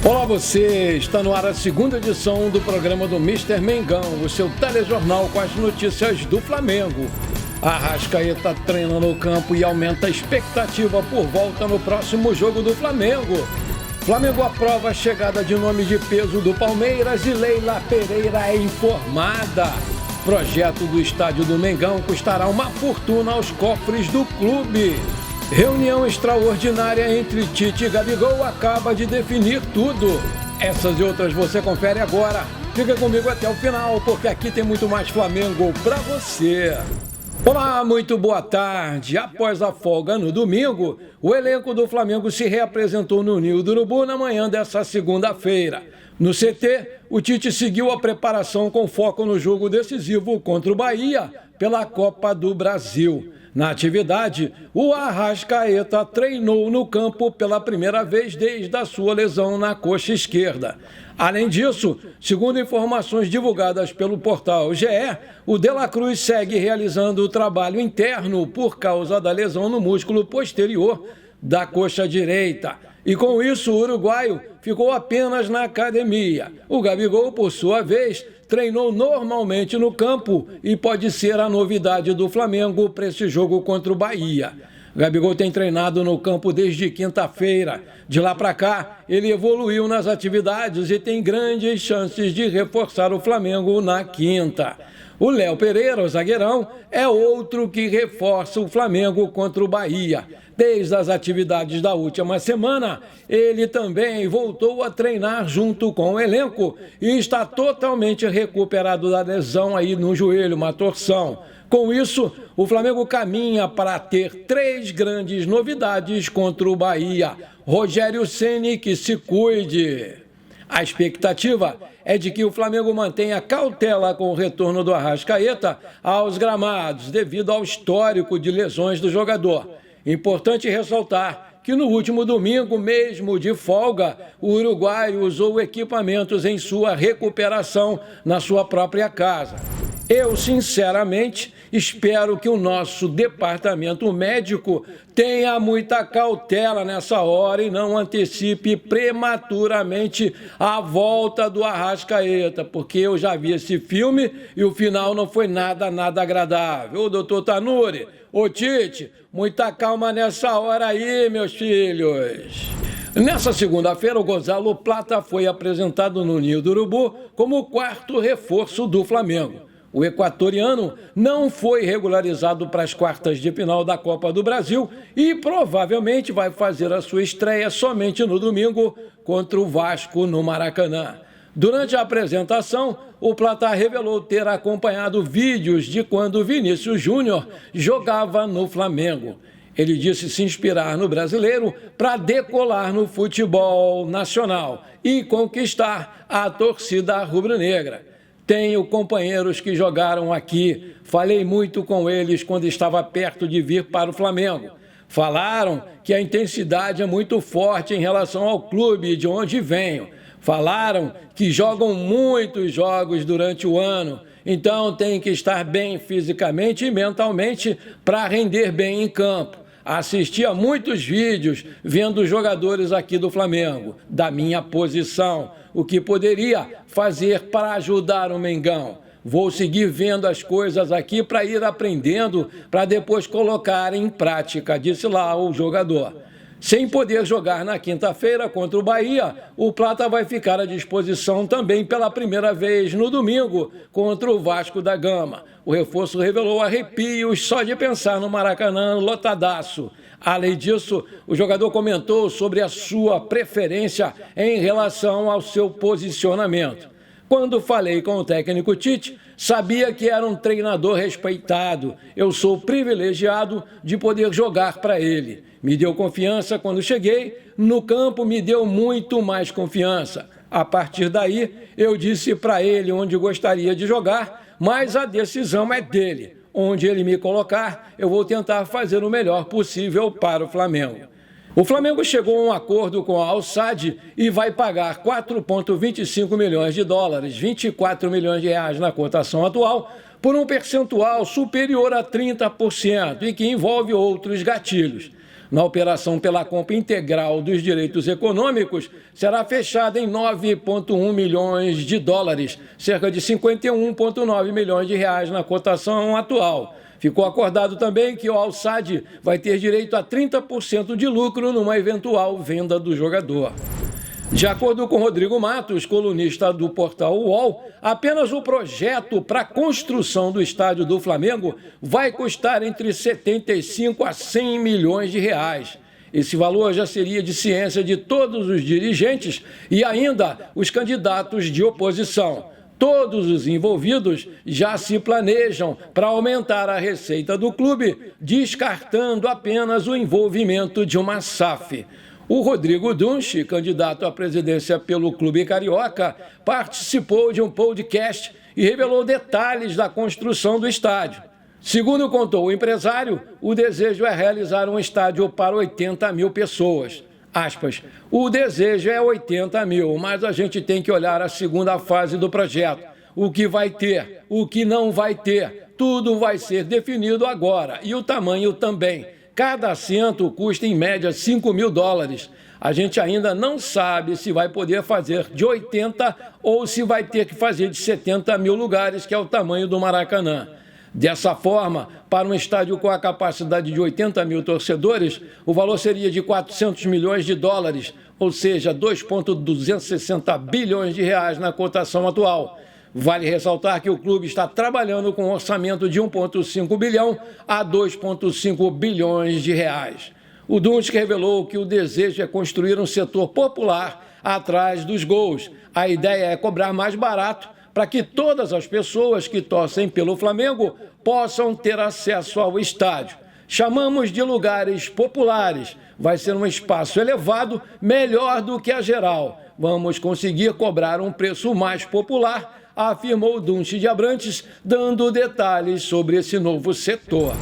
Olá você, está no ar a segunda edição do programa do Mr. Mengão, o seu telejornal com as notícias do Flamengo. Arrascaeta treina no campo e aumenta a expectativa por volta no próximo jogo do Flamengo. Flamengo aprova a chegada de nome de peso do Palmeiras e Leila Pereira é informada. Projeto do estádio do Mengão custará uma fortuna aos cofres do clube. Reunião extraordinária entre Tite e Gabigol acaba de definir tudo. Essas e outras você confere agora. Fica comigo até o final, porque aqui tem muito mais Flamengo pra você. Olá, muito boa tarde. Após a folga no domingo, o elenco do Flamengo se reapresentou no Ninho do Urubu na manhã dessa segunda-feira. No CT, o Tite seguiu a preparação com foco no jogo decisivo contra o Bahia pela Copa do Brasil. Na atividade, o Arrascaeta treinou no campo pela primeira vez desde a sua lesão na coxa esquerda. Além disso, segundo informações divulgadas pelo portal GE, o De La Cruz segue realizando o trabalho interno por causa da lesão no músculo posterior da coxa direita. E com isso, o uruguaio ficou apenas na academia. O Gabigol, por sua vez, treinou normalmente no campo e pode ser a novidade do Flamengo para esse jogo contra o Bahia. Gabigol tem treinado no campo desde quinta-feira. De lá para cá, ele evoluiu nas atividades e tem grandes chances de reforçar o Flamengo na quinta. O Léo Pereira, o zagueirão, é outro que reforça o Flamengo contra o Bahia. Desde as atividades da última semana, ele também voltou a treinar junto com o elenco e está totalmente recuperado da lesão aí no joelho, uma torção. Com isso, o Flamengo caminha para ter 3 grandes novidades contra o Bahia. Rogério Ceni, que se cuide. A expectativa é de que o Flamengo mantenha cautela com o retorno do Arrascaeta aos gramados, devido ao histórico de lesões do jogador. Importante ressaltar que no último domingo, mesmo de folga, o uruguaio usou equipamentos em sua recuperação na sua própria casa. Eu, sinceramente, espero que o nosso departamento médico tenha muita cautela nessa hora e não antecipe prematuramente a volta do Arrascaeta, porque eu já vi esse filme e o final não foi nada agradável. Ô, doutor Tanuri, ô Tite, muita calma nessa hora aí, meus filhos. Nessa segunda-feira, o Gonzalo Plata foi apresentado no Ninho do Urubu como o 4º reforço do Flamengo. O equatoriano não foi regularizado para as quartas de final da Copa do Brasil e provavelmente vai fazer a sua estreia somente no domingo contra o Vasco no Maracanã. Durante a apresentação, o Plata revelou ter acompanhado vídeos de quando Vinícius Júnior jogava no Flamengo. Ele disse se inspirar no brasileiro para decolar no futebol nacional e conquistar a torcida rubro-negra. Tenho companheiros que jogaram aqui, falei muito com eles quando estava perto de vir para o Flamengo. Falaram que a intensidade é muito forte em relação ao clube de onde venho. Falaram que jogam muitos jogos durante o ano, então tem que estar bem fisicamente e mentalmente para render bem em campo. Assisti a muitos vídeos vendo os jogadores aqui do Flamengo, da minha posição, o que poderia fazer para ajudar o Mengão. Vou seguir vendo as coisas aqui para ir aprendendo, para depois colocar em prática, disse lá o jogador. Sem poder jogar na quinta-feira contra o Bahia, o Plata vai ficar à disposição também pela primeira vez no domingo contra o Vasco da Gama. O reforço revelou arrepios só de pensar no Maracanã lotadaço. Além disso, o jogador comentou sobre a sua preferência em relação ao seu posicionamento. Quando falei com o técnico Tite, sabia que era um treinador respeitado. Eu sou privilegiado de poder jogar para ele. Me deu confiança quando cheguei, no campo me deu muito mais confiança. A partir daí, eu disse para ele onde gostaria de jogar, mas a decisão é dele. Onde ele me colocar, eu vou tentar fazer o melhor possível para o Flamengo. O Flamengo chegou a um acordo com a Al Sadd e vai pagar 4,25 milhões de dólares, 24 milhões de reais na cotação atual, por um percentual superior a 30% e que envolve outros gatilhos. na operação pela compra integral dos direitos econômicos, será fechada em 9,1 milhões de dólares, cerca de 51,9 milhões de reais na cotação atual. Ficou acordado também que o Al-Sadd vai ter direito a 30% de lucro numa eventual venda do jogador. De acordo com Rodrigo Matos, colunista do portal UOL, apenas o projeto para a construção do estádio do Flamengo vai custar entre 75 a 100 milhões de reais. Esse valor já seria de ciência de todos os dirigentes e ainda os candidatos de oposição. Todos os envolvidos já se planejam para aumentar a receita do clube, descartando apenas o envolvimento de uma SAF. O Rodrigo Dunche, candidato à presidência pelo Clube Carioca, participou de um podcast e revelou detalhes da construção do estádio. Segundo contou o empresário, o desejo é realizar um estádio para 80 mil pessoas. Aspas, o desejo é 80 mil, mas a gente tem que olhar a segunda fase do projeto. O que vai ter, o que não vai ter, tudo vai ser definido agora e o tamanho também. Cada assento custa, em média, 5 mil dólares. A gente ainda não sabe se vai poder fazer de 80 ou se vai ter que fazer de 70 mil lugares, que é o tamanho do Maracanã. Dessa forma, para um estádio com a capacidade de 80 mil torcedores, o valor seria de 400 milhões de dólares, ou seja, 2,260 bilhões de reais na cotação atual. Vale ressaltar que o clube está trabalhando com um orçamento de 1,5 bilhão a 2,5 bilhões de reais. O Dunche revelou que o desejo é construir um setor popular atrás dos gols. A ideia é cobrar mais barato para que todas as pessoas que torcem pelo Flamengo possam ter acesso ao estádio. Chamamos de lugares populares. Vai ser um espaço elevado, melhor do que a geral. Vamos conseguir cobrar um preço mais popular, afirmou Dunche de Abrantes, dando detalhes sobre esse novo setor.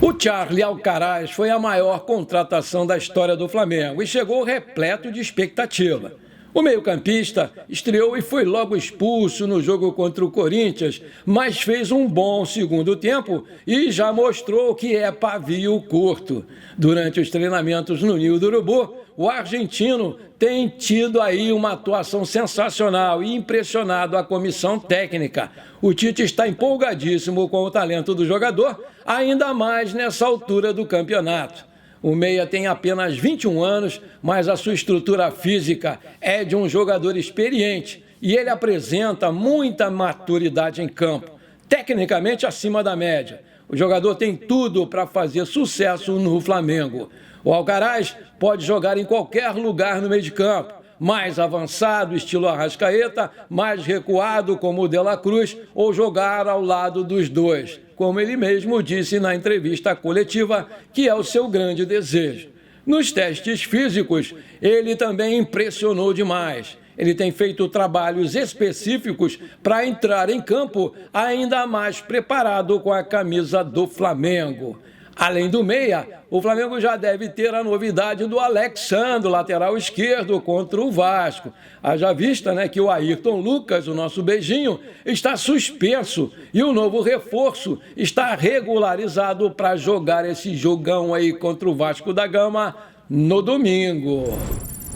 O Charly Alcaraz foi a maior contratação da história do Flamengo e chegou repleto de expectativa. O meio-campista estreou e foi logo expulso no jogo contra o Corinthians, mas fez um bom segundo tempo e já mostrou que é pavio curto. Durante os treinamentos no Ninho do Urubu, o argentino tem tido aí uma atuação sensacional e impressionado a comissão técnica. O Tite está empolgadíssimo com o talento do jogador, ainda mais nessa altura do campeonato. O meia tem apenas 21 anos, mas a sua estrutura física é de um jogador experiente e ele apresenta muita maturidade em campo, tecnicamente acima da média. O jogador tem tudo para fazer sucesso no Flamengo. O Alcaraz pode jogar em qualquer lugar no meio de campo, mais avançado, estilo Arrascaeta, mais recuado, como o De La Cruz, ou jogar ao lado dos dois, como ele mesmo disse na entrevista coletiva, que é o seu grande desejo. Nos testes físicos, ele também impressionou demais. Ele tem feito trabalhos específicos para entrar em campo ainda mais preparado com a camisa do Flamengo. Além do meia, o Flamengo já deve ter a novidade do Alexandre, lateral esquerdo, contra o Vasco. Haja vista, que o Ayrton Lucas, o nosso beijinho, está suspenso e o novo reforço está regularizado para jogar esse jogão aí contra o Vasco da Gama no domingo.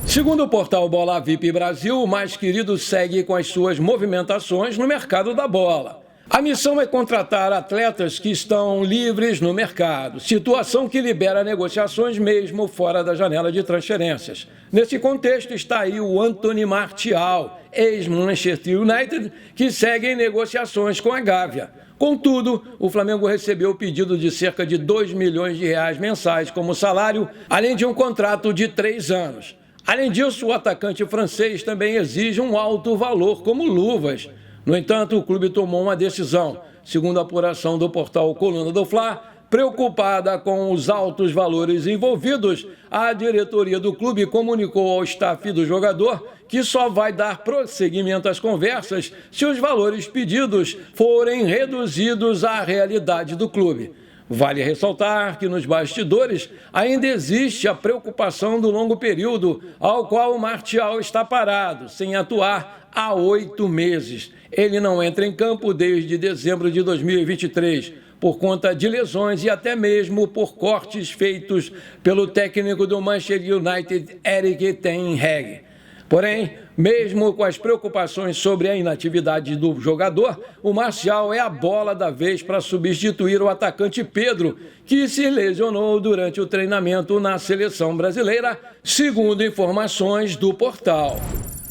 Segundo o portal Bola VIP Brasil, o mais querido segue com as suas movimentações no mercado da bola. A missão é contratar atletas que estão livres no mercado, situação que libera negociações mesmo fora da janela de transferências. Nesse contexto está aí o Anthony Martial, ex-Manchester United, que segue em negociações com a Gávea. Contudo, o Flamengo recebeu o pedido de cerca de 2 milhões de reais mensais como salário, além de um contrato de 3 anos. Além disso, o atacante francês também exige um alto valor como luvas. No entanto, o clube tomou uma decisão. Segundo a apuração do portal Coluna do Fla, preocupada com os altos valores envolvidos, a diretoria do clube comunicou ao staff do jogador que só vai dar prosseguimento às conversas se os valores pedidos forem reduzidos à realidade do clube. Vale ressaltar que nos bastidores ainda existe a preocupação do longo período ao qual o Martial está parado, sem atuar há 8 meses. Ele não entra em campo desde dezembro de 2023. por conta de lesões e até mesmo por cortes feitos pelo técnico do Manchester United, Erik ten Hag. Porém, mesmo com as preocupações sobre a inatividade do jogador, o Martial é a bola da vez para substituir o atacante Pedro, que se lesionou durante o treinamento na seleção brasileira, segundo informações do portal.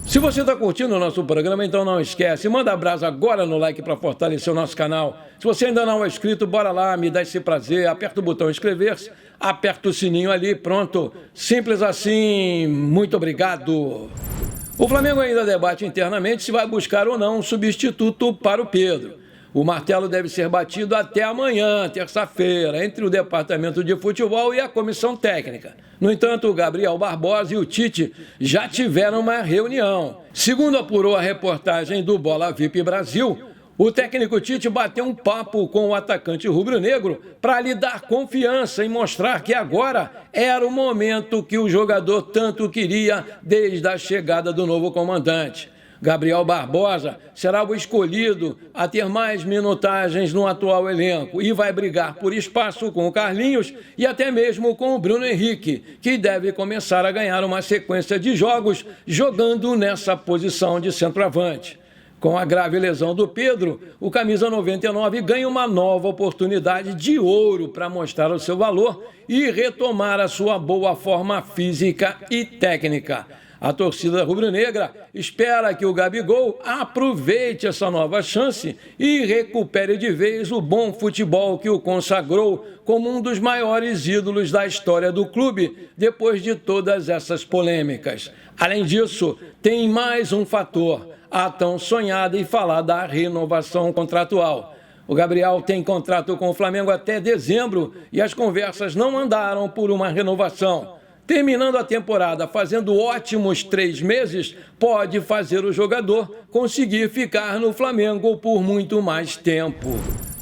Se você está curtindo o nosso programa, então não esquece, manda abraço agora no like para fortalecer o nosso canal. Se você ainda não é inscrito, bora lá, me dá esse prazer, aperta o botão inscrever-se, aperta o sininho ali, pronto. Simples assim, muito obrigado. O Flamengo ainda debate internamente se vai buscar ou não um substituto para o Pedro. O martelo deve ser batido até amanhã, terça-feira, entre o Departamento de Futebol e a Comissão Técnica. No entanto, o Gabriel Barbosa e o Tite já tiveram uma reunião. Segundo apurou a reportagem do Bola VIP Brasil, o técnico Tite bateu um papo com o atacante rubro-negro para lhe dar confiança e mostrar que agora era o momento que o jogador tanto queria desde a chegada do novo comandante. Gabriel Barbosa será o escolhido a ter mais minutagens no atual elenco e vai brigar por espaço com o Carlinhos e até mesmo com o Bruno Henrique, que deve começar a ganhar uma sequência de jogos jogando nessa posição de centroavante. Com a grave lesão do Pedro, o camisa 99 ganha uma nova oportunidade de ouro para mostrar o seu valor e retomar a sua boa forma física e técnica. A torcida rubro-negra espera que o Gabigol aproveite essa nova chance e recupere de vez o bom futebol que o consagrou como um dos maiores ídolos da história do clube, depois de todas essas polêmicas. Além disso, tem mais um fator: a tão sonhada e falada renovação contratual. O Gabriel tem contrato com o Flamengo até dezembro e as conversas não andaram por uma renovação. Terminando a temporada fazendo ótimos 3 meses, pode fazer o jogador conseguir ficar no Flamengo por muito mais tempo.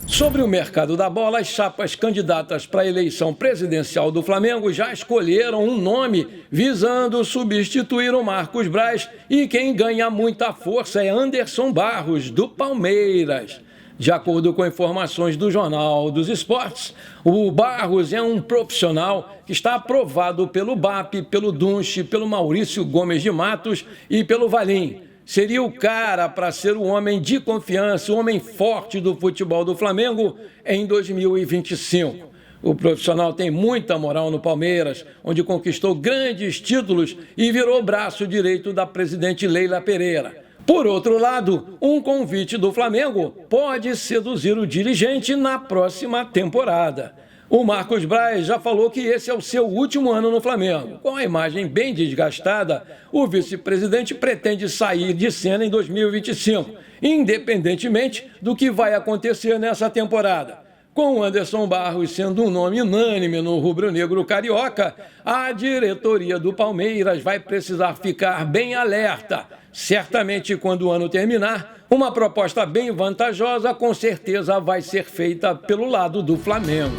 Sobre o mercado da bola, as chapas candidatas para a eleição presidencial do Flamengo já escolheram um nome visando substituir o Marcos Braz e quem ganha muita força é Anderson Barros, do Palmeiras. De acordo com informações do Jornal dos Esportes, o Barros é um profissional que está aprovado pelo BAP, pelo Dunche, pelo Maurício Gomes de Matos e pelo Valim. Seria o cara para ser o homem de confiança, o homem forte do futebol do Flamengo em 2025. O profissional tem muita moral no Palmeiras, onde conquistou grandes títulos e virou braço direito da presidente Leila Pereira. Por outro lado, um convite do Flamengo pode seduzir o dirigente na próxima temporada. O Marcos Braz já falou que esse é o seu último ano no Flamengo. Com a imagem bem desgastada, o vice-presidente pretende sair de cena em 2025, independentemente do que vai acontecer nessa temporada. Com o Anderson Barros sendo um nome unânime no rubro-negro carioca, a diretoria do Palmeiras vai precisar ficar bem alerta. Certamente, quando o ano terminar, uma proposta bem vantajosa com certeza vai ser feita pelo lado do Flamengo.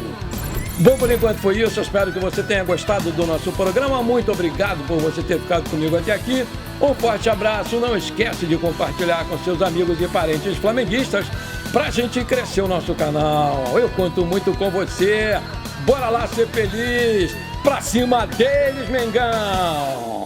Bom, por enquanto foi isso. Eu espero que você tenha gostado do nosso programa. Muito obrigado por você ter ficado comigo até aqui. Um forte abraço. Não esquece de compartilhar com seus amigos e parentes flamenguistas para a gente crescer o nosso canal. Eu conto muito com você. Bora lá ser feliz. Pra cima deles, Mengão!